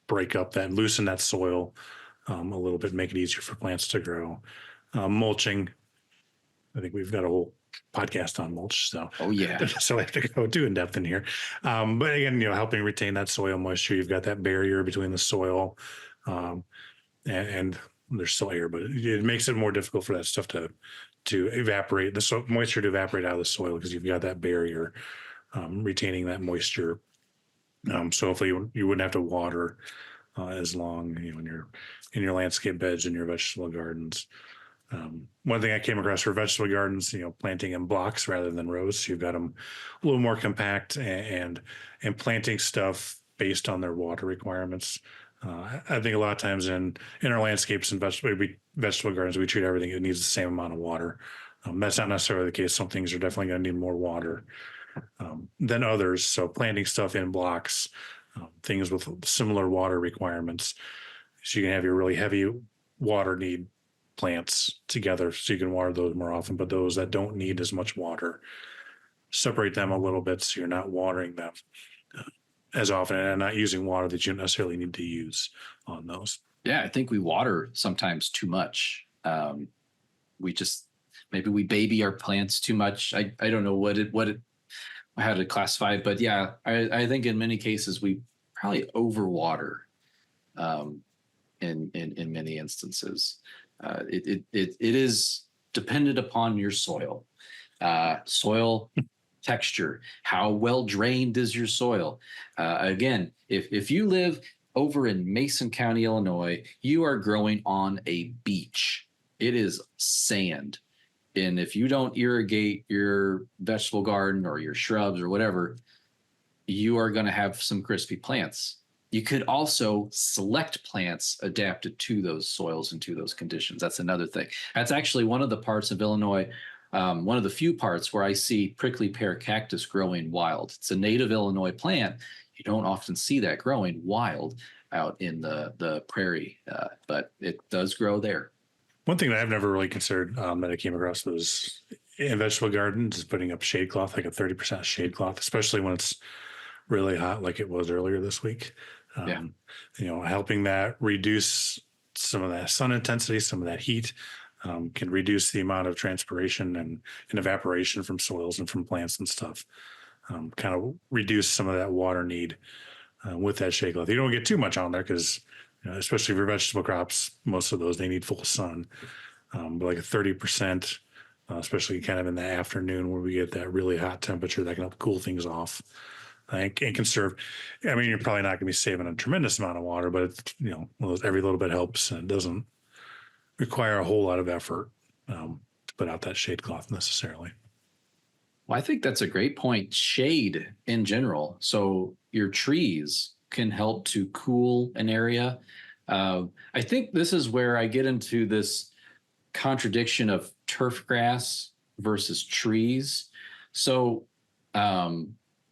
break up that, loosen that soil a little bit, make it easier for plants to grow. Mulching, I think we've got a whole podcast on mulch, so so I have to go too in depth in here. But again, helping retain that soil moisture. You've got that barrier between the soil and there's still air, but it makes it more difficult for that stuff to evaporate, the moisture to evaporate out of the soil, because you've got that barrier retaining that moisture. So hopefully you wouldn't have to water as long, in your landscape beds and your vegetable gardens. One thing I came across for vegetable gardens, planting in blocks rather than rows. So you've got them a little more compact and planting stuff based on their water requirements. I think a lot of times in our landscapes and vegetable gardens, we treat everything, it needs the same amount of water. That's not necessarily the case. Some things are definitely going to need more water than others. So planting stuff in blocks, things with similar water requirements. So you can have your really heavy water need plants together so you can water those more often, but those that don't need as much water, separate them a little bit so you're not watering them as often and not using water that you don't necessarily need to use on those. Yeah, I think we water sometimes too much. Maybe we baby our plants too much. I don't know how to classify it, but yeah, I think in many cases we probably overwater in many instances. It is dependent upon your soil texture. How well drained is your soil? Again, if you live over in Mason County, Illinois, you are growing on a beach. It is sand. And if you don't irrigate your vegetable garden or your shrubs or whatever, you are going to have some crispy plants. You could also select plants adapted to those soils and to those conditions. That's another thing. That's actually one of the parts of Illinois, one of the few parts where I see prickly pear cactus growing wild. It's a native Illinois plant. You don't often see that growing wild out in the prairie, but it does grow there. One thing that I've never really considered that I came across was in vegetable gardens is putting up shade cloth, like a 30% shade cloth, especially when it's really hot like it was earlier this week. Yeah. Helping that reduce some of that sun intensity, some of that heat, can reduce the amount of transpiration and evaporation from soils and from plants and stuff. Kind of reduce some of that water need with that shade cloth. You don't get too much on there because, especially for vegetable crops, most of those, they need full sun. But like a 30%, especially kind of in the afternoon where we get that really hot temperature, that can help cool things off. And conserve. I mean, you're probably not going to be saving a tremendous amount of water, but it's, every little bit helps, and it doesn't require a whole lot of effort to put out that shade cloth necessarily. Well, I think that's a great point. Shade in general. So your trees can help to cool an area. I think this is where I get into this contradiction of turf grass versus trees. So,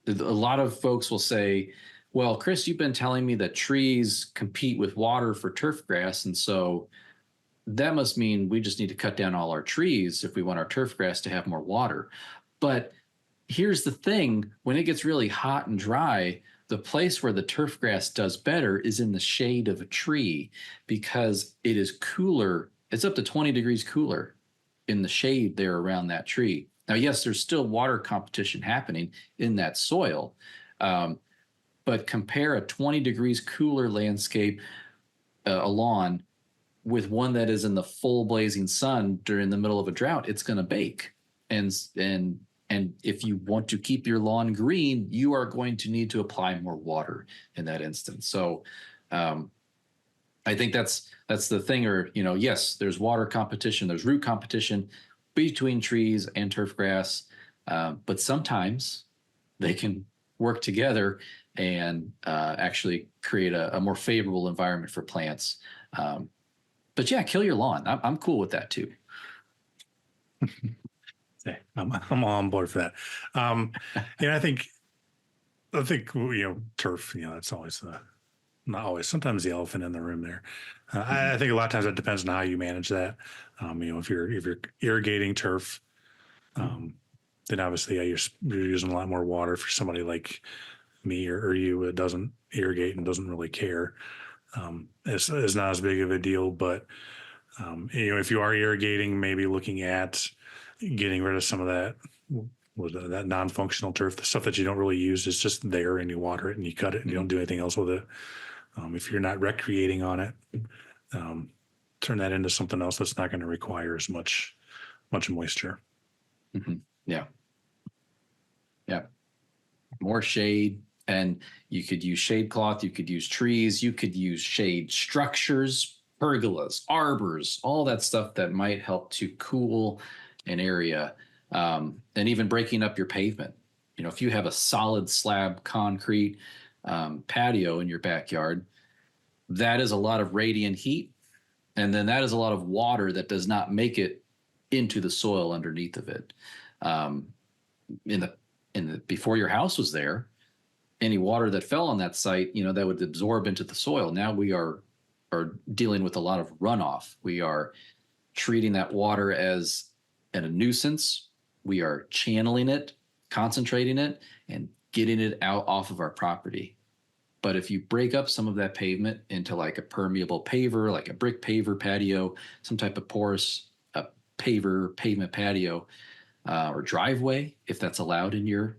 a lot of folks will say, well, Chris, you've been telling me that trees compete with water for turf grass. And so that must mean we just need to cut down all our trees if we want our turf grass to have more water. But here's the thing, when it gets really hot and dry, the place where the turf grass does better is in the shade of a tree because it is cooler. It's up to 20 degrees cooler in the shade there around that tree. Now, yes, there's still water competition happening in that soil, but compare a 20 degrees cooler landscape, a lawn, with one that is in the full blazing sun during the middle of a drought. It's going to bake. And if you want to keep your lawn green, you are going to need to apply more water in that instance. So I think that's the thing. Or, yes, there's water competition, there's root competition between trees and turf grass, but sometimes they can work together and actually create a more favorable environment for plants. But yeah, kill your lawn. I'm cool with that too. Yeah, I'm all on board for that. I think turf. That's always not always. Sometimes the elephant in the room there. I think a lot of times it depends on how you manage that. If you're irrigating turf, then obviously you're using a lot more water. For somebody like me or you, it doesn't irrigate and doesn't really care. It's not as big of a deal. But if you are irrigating, maybe looking at getting rid of some of that that non-functional turf, the stuff that you don't really use is just there, and you water it and you cut it and you don't do anything else with it. If you're not recreating on it, turn that into something else that's not going to require as much moisture. Mm-hmm. Yeah. More shade, and you could use shade cloth, you could use trees, you could use shade structures, pergolas, arbors, all that stuff that might help to cool an area, and even breaking up your pavement. If you have a solid slab concrete patio in your backyard, that is a lot of radiant heat, and then that is a lot of water that does not make it into the soil underneath of it. Before your house was there, any water that fell on that site, that would absorb into the soil. Now we are dealing with a lot of runoff. We are treating that water as a nuisance. We are channeling it, concentrating it, and getting it out off of our property. But if you break up some of that pavement into like a permeable paver, like a brick paver patio, some type of porous pavement patio, or driveway, if that's allowed in your,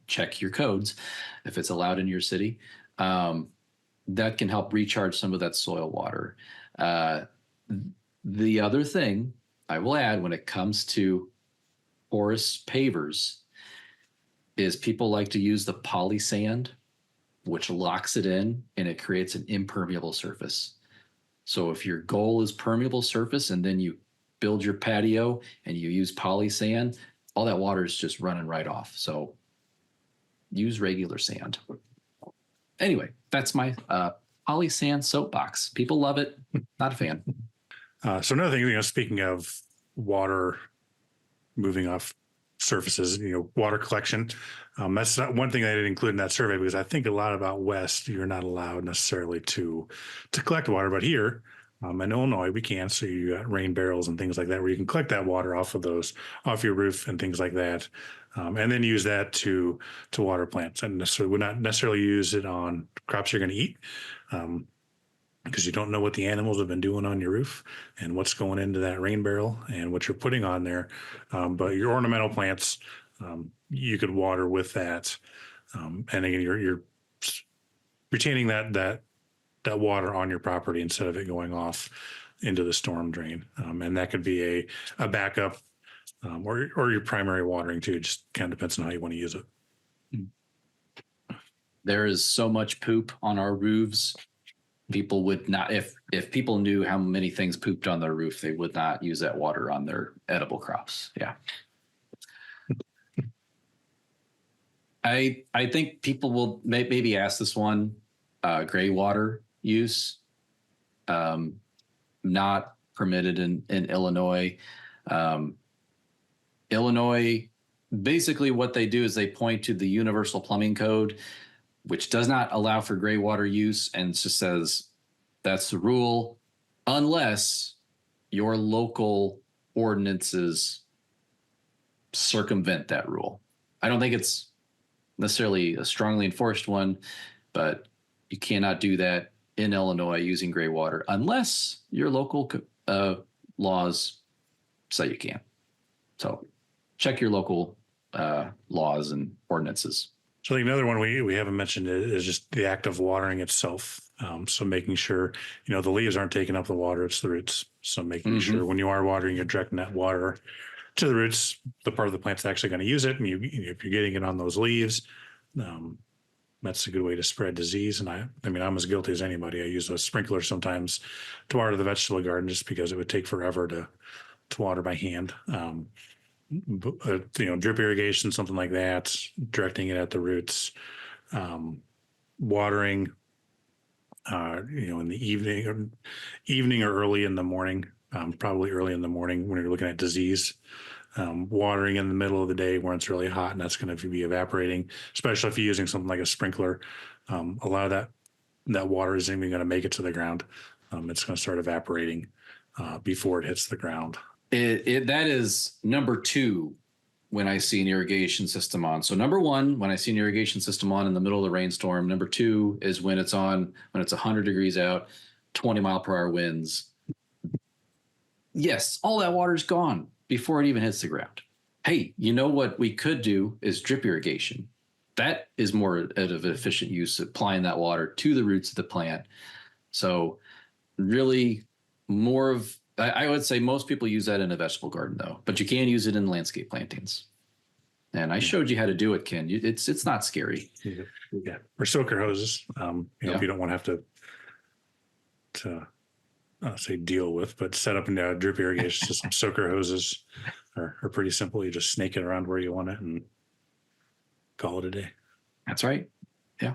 check your codes, if it's allowed in your city, that can help recharge some of that soil water. The other thing I will add when it comes to porous pavers is people like to use the poly sand, which locks it in and it creates an impermeable surface. So if your goal is permeable surface and then you build your patio and you use poly sand, all that water is just running right off. So use regular sand. Anyway, that's my poly sand soapbox. People love it. Not a fan. So another thing, speaking of water moving off surfaces, water collection. That's not one thing I didn't include in that survey, because I think a lot about West, you're not allowed necessarily to collect water, but here in Illinois we can. So you got rain barrels and things like that where you can collect that water off your roof and things like that, and then use that to water plants. And so would not necessarily use it on crops you're going to eat. Because you don't know what the animals have been doing on your roof and what's going into that rain barrel and what you're putting on there. But your ornamental plants, you could water with that. And again, you're retaining that water on your property instead of it going off into the storm drain. And that could be a backup, or your primary watering too. It just kind of depends on how you want to use it. There is so much poop on our roofs. People would not, if people knew how many things pooped on their roof, they would not use that water on their edible crops. Yeah. I think people will maybe ask this one, gray water use, not permitted in Illinois. Illinois, basically what they do is they point to the Universal Plumbing Code, which does not allow for gray water use, and just says that's the rule unless your local ordinances circumvent that rule. I don't think it's necessarily a strongly enforced one, but you cannot do that in Illinois using gray water unless your local laws say you can. So check your local laws and ordinances. So I think another one we haven't mentioned is just the act of watering itself. So making sure, the leaves aren't taking up the water, it's the roots. So making sure when you are watering, you're directing that water to the roots, the part of the plant's actually going to use it. And if you're getting it on those leaves, that's a good way to spread disease. And I'm as guilty as anybody. I use a sprinkler sometimes to water the vegetable garden just because it would take forever to water by hand. Drip irrigation, something like that, directing it at the roots, watering, in the evening or early in the morning, probably early in the morning when you're looking at disease, watering in the middle of the day when it's really hot and that's going to be evaporating, especially if you're using something like a sprinkler. A lot of that water isn't even going to make it to the ground. It's going to start evaporating before it hits the ground. That is number two when I see an irrigation system on. So number one, when I see an irrigation system on in the middle of the rainstorm. Number two is when it's on, when it's 100 degrees out, 20-mile-per-hour winds. Yes, all that water's gone before it even hits the ground. Hey, what we could do is drip irrigation. That is more of an efficient use, applying that water to the roots of the plant. So really more of, I would say most people use that in a vegetable garden though, but you can use it in landscape plantings. And I showed you how to do it, Ken. It's not scary. Yeah. Or soaker hoses. If you don't want to have to say deal with, but set up a drip irrigation system. Soaker hoses are pretty simple. You just snake it around where you want it and call it a day. That's right. Yeah.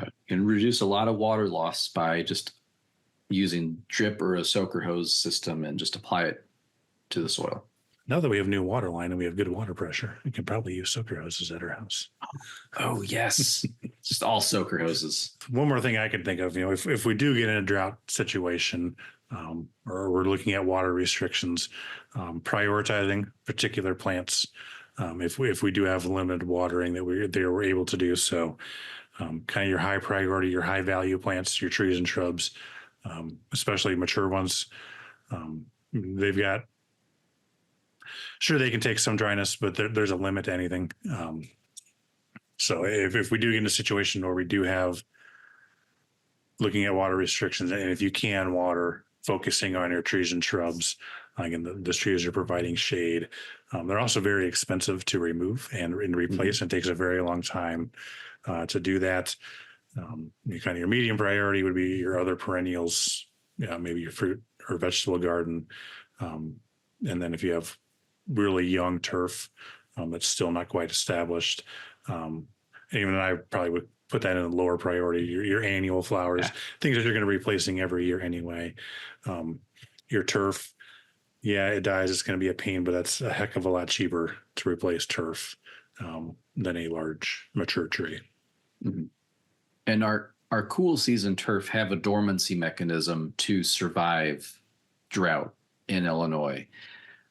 You can reduce a lot of water loss by just using drip or a soaker hose system and just apply it to the soil. Now that we have new water line and we have good water pressure, we can probably use soaker hoses at our house. Oh, yes. Just all soaker hoses. One more thing I can think of, if we do get in a drought situation, or we're looking at water restrictions, prioritizing particular plants. If we do have limited watering that we're able to do so, kind of your high priority, your high value plants, your trees and shrubs, especially mature ones, they've got, sure, they can take some dryness, but there's a limit to anything. So if we do get in a situation where we do have looking at water restrictions, and if you can water, focusing on your trees and shrubs, again, the trees are providing shade. They're also very expensive to remove and replace, and it takes a very long time to do that. Your medium priority would be your other perennials, maybe your fruit or vegetable garden. And then if you have really young turf that's still not quite established, even I probably would put that in a lower priority. Your annual flowers, things that you're going to be replacing every year anyway. Your turf, yeah, it dies. It's going to be a pain, but that's a heck of a lot cheaper to replace turf than a large mature tree. Mm-hmm. And our cool season turf have a dormancy mechanism to survive drought in Illinois.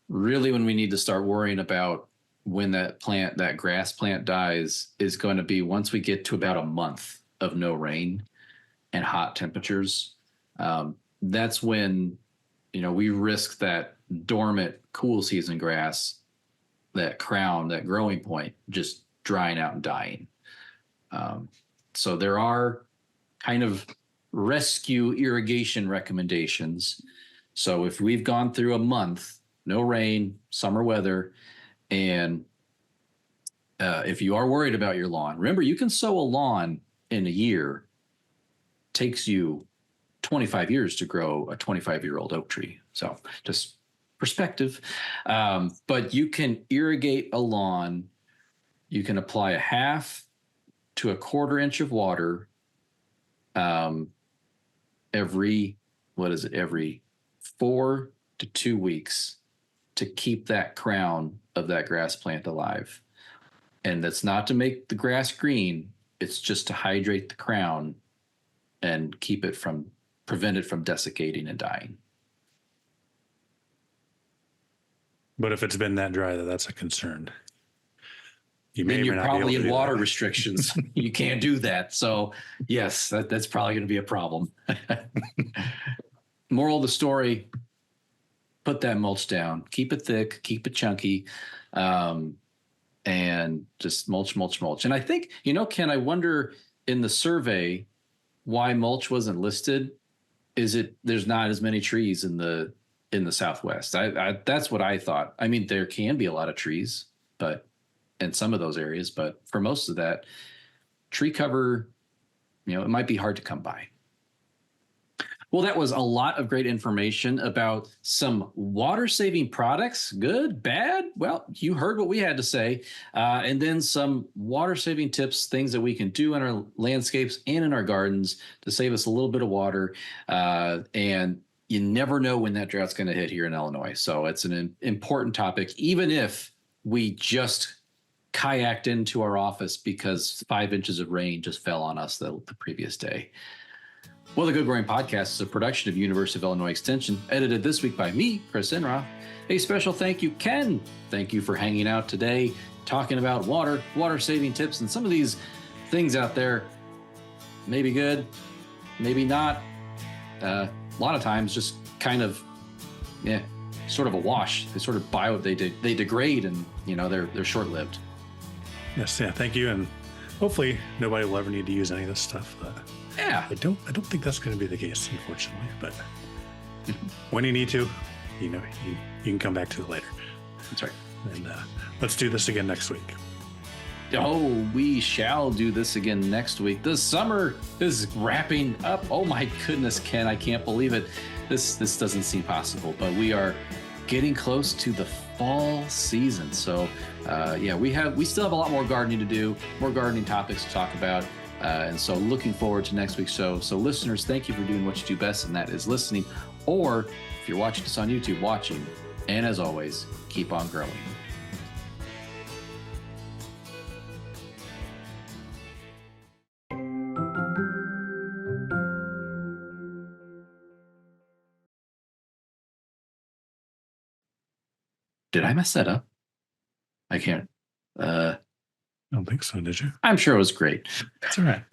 Really, when we need to start worrying about when that grass plant dies is going to be once we get to about a month of no rain and hot temperatures. That's when, we risk that dormant cool season grass, that crown, that growing point, just drying out and dying. So there are kind of rescue irrigation recommendations. So if we've gone through a month, no rain, summer weather, and if you are worried about your lawn, remember you can sow a lawn in a year. Takes you 25 years to grow a 25-year-old oak tree. So just perspective. But you can irrigate a lawn. You can apply a half to a quarter inch of water every 4 to 2 weeks to keep that crown of that grass plant alive. And that's not to make the grass green. It's just to hydrate the crown and prevent it from desiccating and dying. But if it's been that dry, that's a concern. Then you're probably in water restrictions. You can't do that. So yes, that's probably going to be a problem. Moral of the story, put that mulch down, keep it thick, keep it chunky, and just mulch. And I think, Ken, I wonder in the survey why mulch wasn't listed. There's not as many trees in the Southwest. That's what I thought. I mean, there can be a lot of trees, but in some of those areas, but for most of that, tree cover, it might be hard to come by. Well, that was a lot of great information about some water-saving products. Good, bad? Well, you heard what we had to say. And then some water-saving tips, things that we can do in our landscapes and in our gardens to save us a little bit of water. And you never know when that drought's going to hit here in Illinois. So it's an important topic, even if we just kayaked into our office because 5 inches of rain just fell on us the previous day. Well, the Good Growing Podcast is a production of University of Illinois Extension, edited this week by me, Chris Enroth. A special thank you, Ken. Thank you for hanging out today, talking about water-saving tips, and some of these things out there may be good, maybe not. A lot of times just kind of, sort of a wash. They sort of they degrade, and, they're short-lived. Yes, thank you. And hopefully nobody will ever need to use any of this stuff. But yeah, I don't think that's going to be the case, unfortunately. But when you need to, you can come back to it later. That's right. And let's do this again next week. Oh, we shall do this again next week. The summer is wrapping up. Oh my goodness, Ken, I can't believe it. This doesn't seem possible, but we are getting close to the fall season. So we still have a lot more gardening to do, more gardening topics to talk about. And so looking forward to next week's show. So listeners, thank you for doing what you do best, and that is listening. Or if you're watching us on YouTube, watching. And as always, keep on growing. Did I mess that up? I can't. I don't think so, did you? I'm sure it was great. That's all right.